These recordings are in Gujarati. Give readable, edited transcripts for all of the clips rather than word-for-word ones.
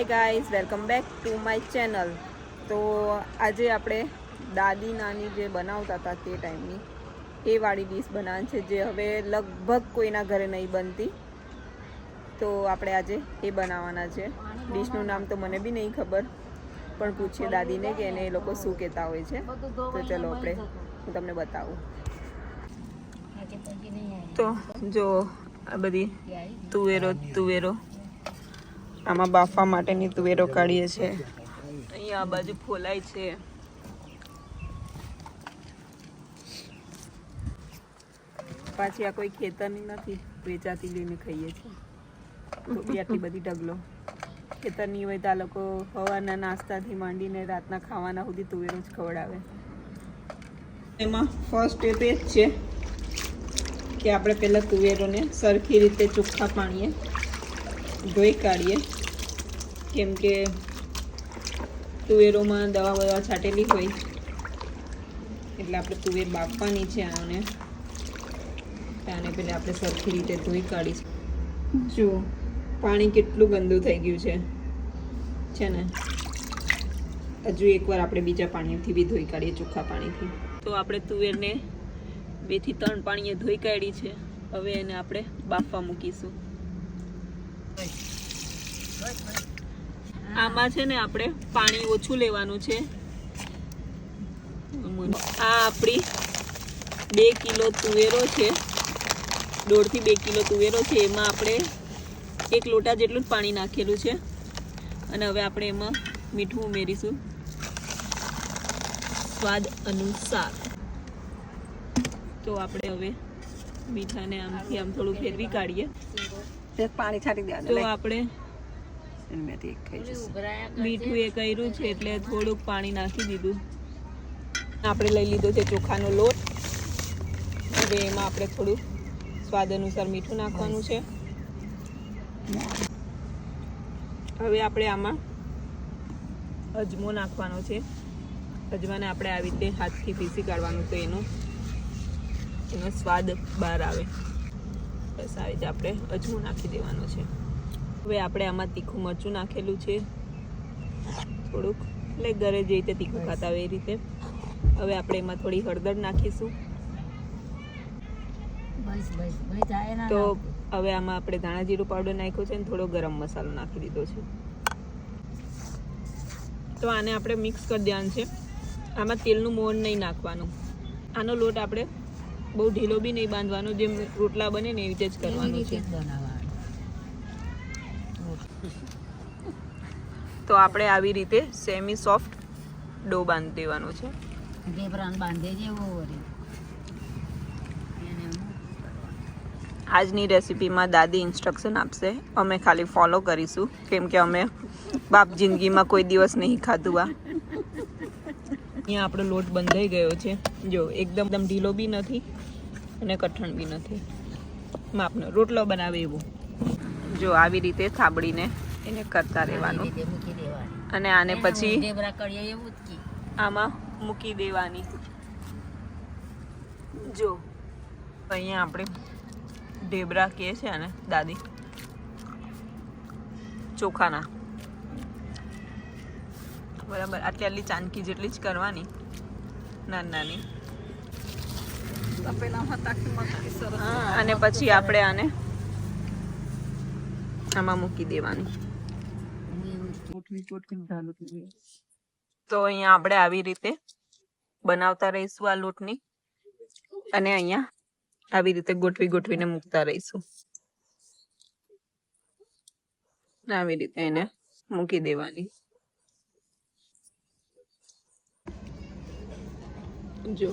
Hi guys, welcome back to my channel. તો આજે આપણે દાદી નાની જે બનાવતા હતા તે ટાઈમની એ વાળી ડીશ બનાવવાની છે, જે હવે લગભગ કોઈના ઘરે નહીં બનતી. તો આપણે આજે એ બનાવવાના છે. ડીશનું નામ તો મને બી નહીં ખબર, પણ પૂછીએ દાદીને કે એને એ લોકો શું કહેતા હોય છે. તો ચલો આપણે હું તમને બતાવું. તો જો આ બધી તુવેરો આમાં બાફવા માટેની તુવેરો કાઢીએ છીએ. અહીંયા આ બાજુ ફોલાય છે. પાછી આ કોઈ ખેતરની નથી, વેચાતી લઈને ખાઈએ છીએ. તો બી આટલી બધી ઢગલો ખેતરની હોય તો આ લોકો સવારના નાસ્તાથી માંડીને રાતના ખાવાના સુધી તુવેરો જ ખવડાવે. એમાં ફર્સ્ટ સ્ટેપ એ જ છે કે આપણે પહેલાં તુવેરોને સરખી રીતે ચોખ્ખા પાણીએ ધોઈ કાઢીએ, કેમ કે તુવેરોમાં દવા બવા છાંટેલી હોય એટલે આપણે તુવેર બાફવાની છે. આને પહેલાં આપણે સરખી રીતે ધોઈ કાઢીશું. જો પાણી કેટલું ગંદુ થઈ ગયું છે ને. હજુ એકવાર આપણે બીજા પાણીથી બી ધોઈ કાઢીએ, ચોખ્ખા પાણીથી. તો આપણે તુવેરને 2 થી 3 પાણીએ ધોઈ કાઢી છે. હવે એને આપણે બાફવા મૂકીશું. આમાં છે ને આપણે પાણી ઓછું લેવાનું છે. આ આપણી 2 કિલો તુવેરો છે, 1.5 થી 2 કિલો તુવેરો છે. એમાં આપણે 1 લોટા જેટલું જ પાણી નાખેલું છે. અને હવે આપણે એમાં મીઠું ઉમેરીશું સ્વાદ અનુસાર. તો આપણે હવે મીઠાને આમથી આમ થોડું ફેરવી કાઢીએ. પાણી છાંટી દેવાનું. તો આપણે મીઠું એ કર્યું છે એટલે થોડુંક પાણી નાખી દીધું. આપણે લઈ લીધો છે ચોખાનો લોટ. હવે એમાં આપણે થોડું સ્વાદ અનુસાર મીઠું નાખવાનું છે. હવે આપણે આમાં અજમો નાખવાનો છે. અજમાને આપણે આવી રીતે હાથથી પીસી કાઢવાનું, તો એનો સ્વાદ બહાર આવે. બસ આવી રીતે આપણે અજમો નાખી દેવાનો છે. હવે આપણે આમાં તીખું મરચું નાખેલું છે થોડુંક, એટલે ઘરે જે રીતે તીખું ખાતા હોય એ રીતે. હવે આપણે એમાં થોડી હળદર નાખીશું. તો હવે આમાં આપણે ધાણા જીરું પાવડર નાખ્યો છે અને થોડો ગરમ મસાલો નાખી દીધો છે. તો આને આપણે મિક્સ કરી દેવાનું છે. આમાં તેલનું મોણ નહીં નાખવાનું. આનો લોટ આપણે બહુ ઢીલો બી નહીં બાંધવાનો, જેમ રોટલા બને ને એવી રીતે જ કરવાનું છે. તો આપણે આવી રીતે સેમી સોફ્ટ ડો બાંધી દેવાનો છે. આજની રેસીપીમાં દાદી ઇન્સ્ટ્રક્શન આપશે, અમે ખાલી ફોલો કરીશું, કેમ કે અમે બાપ જિંદગીમાં કોઈ દિવસ નહીં ખાધું. અહીંયા આપણો લોટ બંધાઈ ગયો છે. જો એકદમ ઢીલો બી નથી અને કઠણ બી નથી, માપનો રોટલો બનાવે એવો. જો આવી રીતે થાબડીને એને કરતા રહેવાનું અને આને પછી આમાં મૂકી દેવાની. જો અહીંયા આપણે ઢેબરા કહે છે અને દાદી ચોખાના, બરાબર આટલી ચાંદકી જેટલી જ કરવાની, નાની. અને પછી આપણે આને આમાં મૂકી દેવાની. તો અહીંયા આપણે આવી રીતે બનાવતા રહીશું આ લોટની, અને અહીંયા આવી રીતે ગોઠવીને મૂકતા રહીશું. આવી રીતે એને મૂકી દેવાની. જો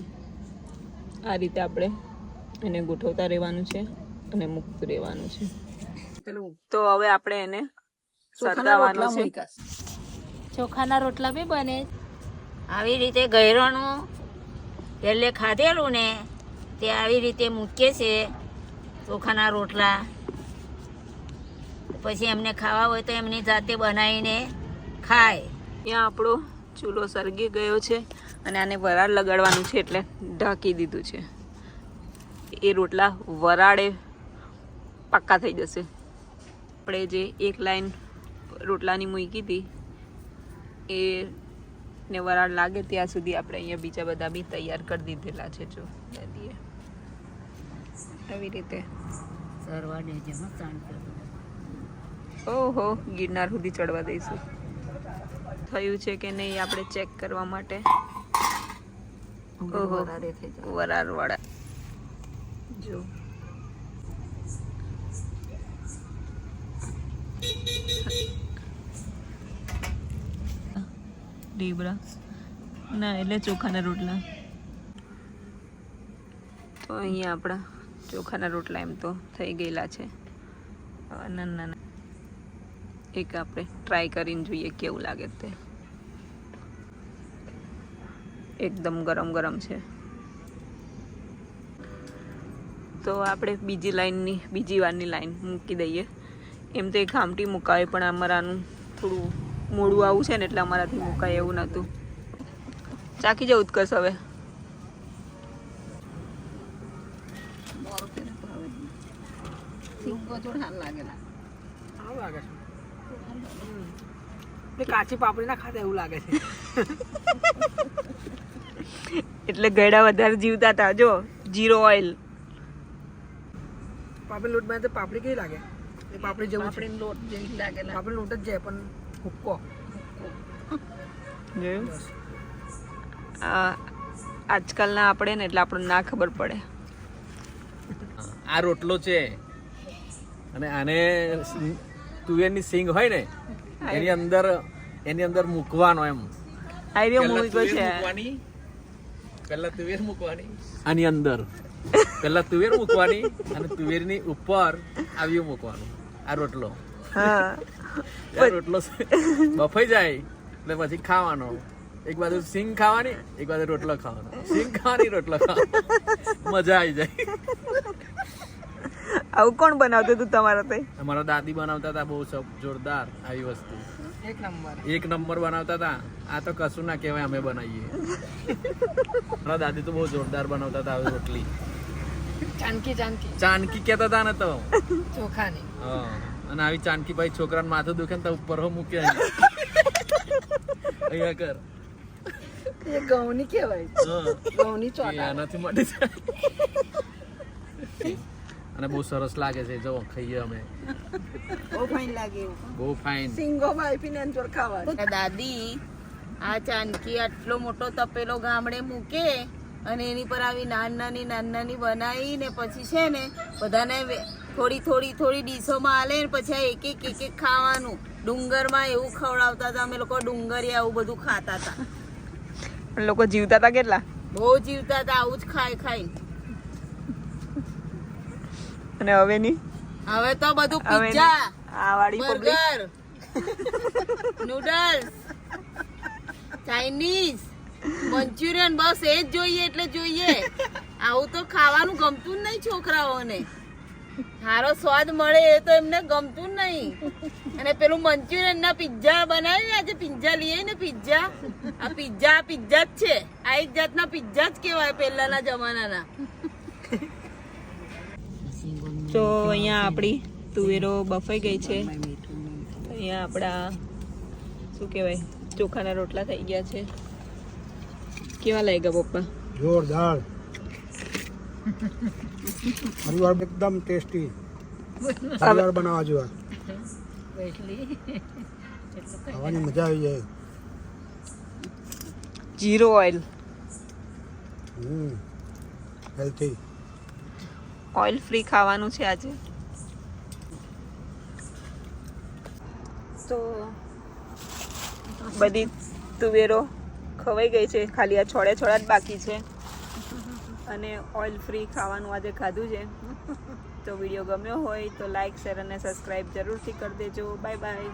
આ રીતે આપણે એને ગોઠવતા રહેવાનું છે અને મૂકતું રહેવાનું છે. તો હવે આપણે એને સરકાવવાનો છે. ચોખાના રોટલા બી બને આવી રીતે. ગયરોનું પહેલે ખાધેલું ને તે આવી રીતે મૂકે છે ચોખાના રોટલા. પછી એમને ખાવા હોય તો એમની જાતે બનાવીને ખાય. ત્યાં આપણો ચૂલો સળગી ગયો છે અને આને વરાળ લગાડવાનું છે એટલે ઢાંકી દીધું છે. એ રોટલા વરાળે પાક્કા થઈ જશે. આપણે જે એક લાઈન રોટલાની મૂકી હતી એ ને વરાળ લાગે ત્યાં સુધી આપણે અહીંયા બીજા બધા બી તૈયાર કરી દીધેલા છે. જો દઈએ આવી રીતે સરવા દેજે હો ચાંદ. ઓહો ગિરનાર સુધી ચડવા દઈશું. થયું છે કે નહીં આપણે ચેક કરવા માટે. ઓહો વરાળ વાળા જો ઢીબરા ના એટલે ચોખાના રોટલા. તો અહીંયા આપણા ચોખાના રોટલા એમ તો થઈ ગયેલા છે. નાના એક આપણે ટ્રાય કરીને જોઈએ કેવું લાગે તે. એકદમ ગરમ ગરમ છે. તો આપણે બીજી વારની લાઈન મૂકી દઈએ. એમ તો એક આમટી મુકાય પણ અમારાનું થોડું મોડું આવું છે ને એટલે અમારાથી મુકાય એવું નહોતું. ચાકી જવું ઉત્કર્ષ હવે. કાચી પાપડી ના ખાતા એવું લાગે છે. એટલે ગયડા વધારે જીવતા હતા. જો જીરો ઓઇલ પાપડી લોટ માં પાપડી કેવી લાગે? એ પાપડી જેવું પાપડી લોટ જેવી લાગે. પાપડી લોટ જ જાય પણ હુક્કો. જોયું આજકાલના આપણે ને એટલે આપણને ના ખબર પડે. આ રોટલો છે અને આને તુવેરની સિંગ હોય ને એની અંદર મૂકવાનો એમ. આઈડિયો મૂવી કો છે. પહેલા તુવેર મૂકવાની આની અંદર, પહેલા તુવેર મૂકવાની અને તુવેરની ઉપર આવ્યું મૂકવાનું. આ રોટલો હા રોટલો બફાઈ જાય એટલે પછી ખાવાનો. એક બાજુ સિંગ ખાવાની, એક બાજુ રોટલો ખાવાનો. સિંગ ખાવાની, રોટલો ખાવાનો. મજા આવી જાય. આવું કોણ બનાવતું હતું તમારા તે? અમારા દાદી બનાવતા હતા બહુ જોરદાર આવી વસ્તુ. એક નંબર બનાવતા હતા. આ તો કશું ના કહેવાય, અમે બનાવીએ. મારા દાદી તો બહુ જોરદાર બનાવતા હતા આવી રોટલી. ચાનકી કહેતા હતા ને તો ચોખાની. હા, અને આવી ચાનકી ભાઈ છોકરાને માથું દુખે ને તો ઉપર મૂકે અહીંયા કર. એ ઘઉંની કહેવાય. ઘઉંની ચોખા. આનાથી મટી જાય. અને બહુ સરસ લાગે છે. જો ખાઈએ અમે. બહુ ફાઇન લાગે. બહુ ફાઇન. સિંગો બાફીને અંચોર ખાવા. દાદી આ ચાનકી આટલો મોટો તપેલો ગામડે મૂકે અને એની પર આવી નાની બનાવી ને પછી છે ને બધાને થોડી ડીશોમાં આલે ને પછી આ એક એક ખાવાનું. ડુંગરમાં એવું ખવડાવતા હતા અમે લોકો. ડુંગરી આવું બધું ખાતા હતા. પણ લોકો જીવતા હતા કેટલા? બહુ જીવતા હતા આવું જ ખાઈ. અને હવે ની હવે તો બધું પિઝા, આ વાળી બર્ગર, નૂડલ્સ, ચાઇનીઝ, મંચુરિયન, બસ એ જ જોઈએ એટલે જોઈએ. આવું તો ખાવાનું ગમતું જ નહીં છોકરાઓને. સારો સ્વાદ મળે એ તો એમને ગમતું જ નહીં. અને પેલું મંચુરિયન ના પિઝા બનાવી, આજે પિઝા લઈએ ને પિઝા, આ પિઝા જ છે. આ એક જાતના પિઝા જ કહેવાય પહેલાના જમાનાના. તો અહીંયા આપણી તુવેરો બફાઈ ગઈ છે. અહીંયા આપણા શું કહેવાય ચોખાના રોટલા થઈ ગયા છે. કેવા લાગ્યા પપ્પા? જોરદાર. હરિવાર એકદમ ટેસ્ટી. હરિવાર બનાવવા જેવા. ખાવાની મજા આવી જાય. Zero oil. Healthy. Oil free ખાવાનું છે આજે. તો બધી તુવેરો ખવાઈ ગઈ છે. ખાલી આ છોડે જ બાકી છે. અને ઓઇલ ફ્રી ખાવાનું આજે ખાધું છે. તો વિડીયો ગમ્યો હોય તો લાઈક, શેર અને સબસ્ક્રાઈબ જરૂરથી કરી દેજો. Bye bye.